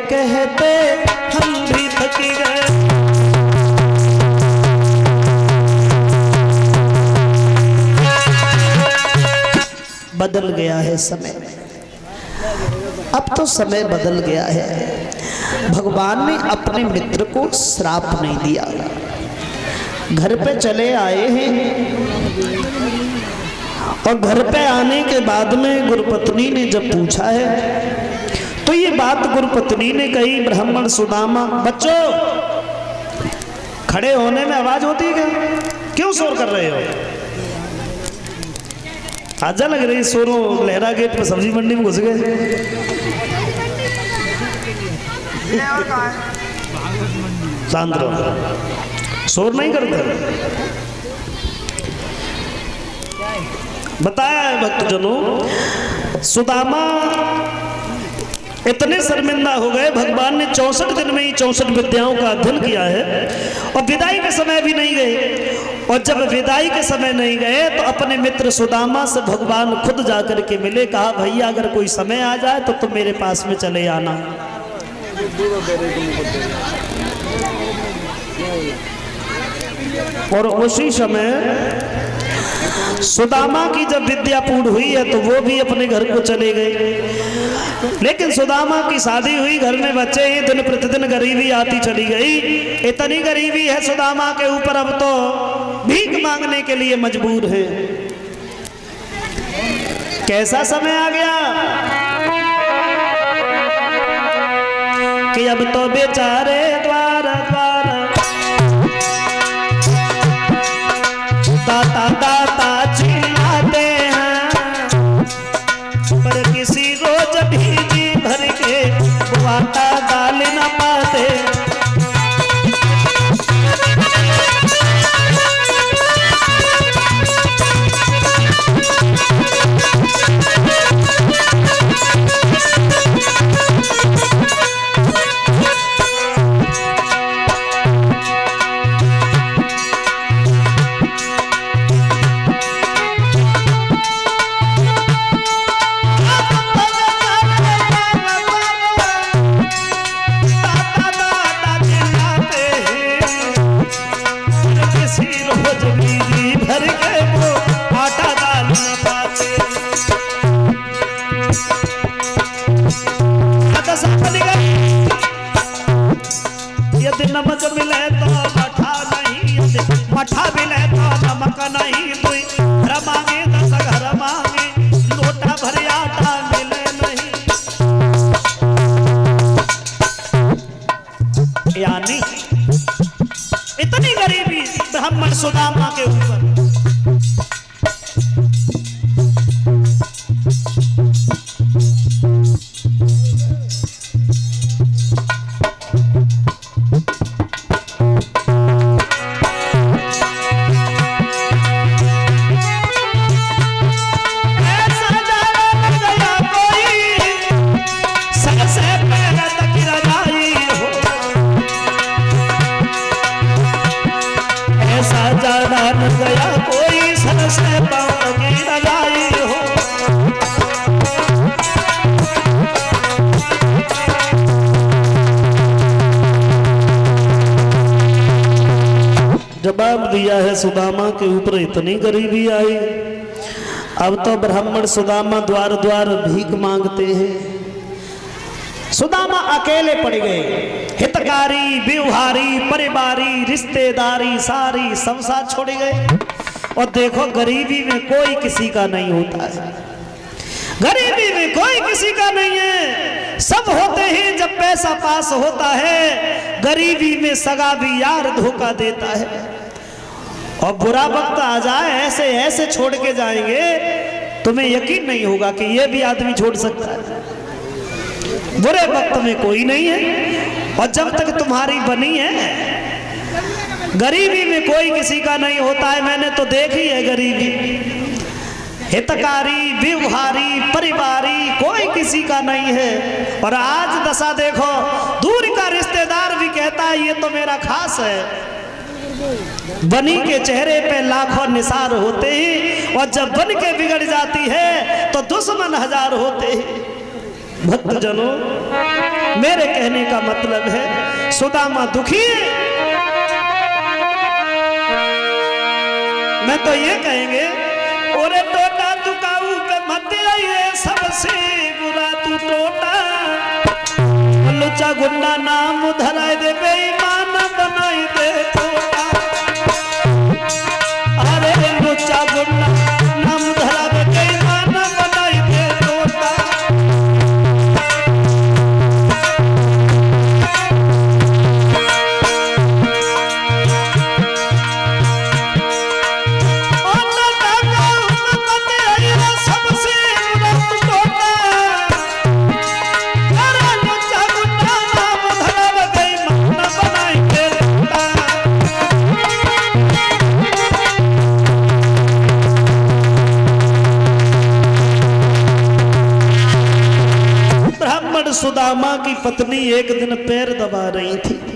कहते हम भी थक गए। बदल गया है समय, अब तो समय बदल गया है। भगवान ने अपने मित्र को श्राप नहीं दिया। घर पे चले आए हैं और घर पे आने के बाद में गुरुपत्नी ने जब पूछा है तो ये बात गुरुपत्नी ने कही, ब्राह्मण सुदामा, बच्चों खड़े होने में आवाज होती है क्या? क्यों शोर कर रहे हो? आजा लग रही शोरों, लहरा गेट पर सब्जी मंडी में घुस गए। शांत रहो, शोर नहीं करते। बताया है भक्तजनों, सुदामा इतने शर्मिंदा हो गए, भगवान ने 64 दिन में ही 64 विद्याओं का अध्ययन किया है और विदाई के समय भी नहीं गए। और जब विदाई के समय नहीं गए तो अपने मित्र सुदामा से भगवान खुद जाकर के मिले, कहा भैया अगर कोई समय आ जाए तो तुम मेरे पास में चले आना। और उसी समय सुदामा की जब विद्या पूर्ण हुई है तो वो भी अपने घर को चले गए। लेकिन सुदामा की शादी हुई, घर में बच्चे ही, दिन प्रतिदिन गरीबी आती चली गई। इतनी गरीबी है सुदामा के ऊपर, अब तो भीख मांगने के लिए मजबूर है। कैसा समय आ गया कि अब तो बेचारे द्वार द्वार दाता दाता चिल्लाते हैं, पर किसी रोज भी जी भर के आटा दाल न पाते। यदि नमक मिले तो मठा नहीं, मठा मिले तो नमक नहीं, कोई घर मांगे 10 घर मांगे, लोटा भर आटा मिले नहीं। यानी इतनी गरीबी ब्राह्मण सुदामा के ऊपर। गया कोई सर से पाँव की लगाई हो। जवाब दिया है सुदामा के ऊपर इतनी गरीबी आई, अब तो ब्राह्मण सुदामा द्वार द्वार भीख मांगते हैं। सुदामा अकेले पड़ गए, हितकारी व्यवहारी परिवारी रिश्तेदारी सारी संसार छोड़ गए। और देखो गरीबी में कोई किसी का नहीं होता है, गरीबी में कोई किसी का नहीं है। सब होते हैं जब पैसा पास होता है, गरीबी में सगा भी यार धोखा देता है। और बुरा वक्त आ जाए ऐसे ऐसे छोड़ के जाएंगे, तुम्हें यकीन नहीं होगा कि ये भी आदमी छोड़ सकता है। बुरे वक्त में कोई नहीं है, और जब तक तुम्हारी बनी है गरीबी में कोई किसी का नहीं होता है, मैंने तो देखी है गरीबी। हितकारी, व्यवहारी, परिवारी कोई किसी का नहीं है। और आज दशा देखो, दूर का रिश्तेदार भी कहता है ये तो मेरा खास है। बनी के चेहरे पे लाखों निसार होते हैं, और जब बन के बिगड़ जाती है तो दुश्मन हजार होते हैं। भक्तजनों, मेरे कहने का मतलब है सुदामा दुखी है। मैं तो ये कहेंगे, ओरे टोटा दुकाऊ पे मत आइए, सबसे बुरा तू टोटा। लुच्चा गुंडा नाम धराए दे, बेईमान बनाई दे टोटा। अरे लुच्चा गुंडा नाम धरा दे, बेईमान बनाई दे टोटा। सुदामा की पत्नी एक दिन पैर दबा रही थी।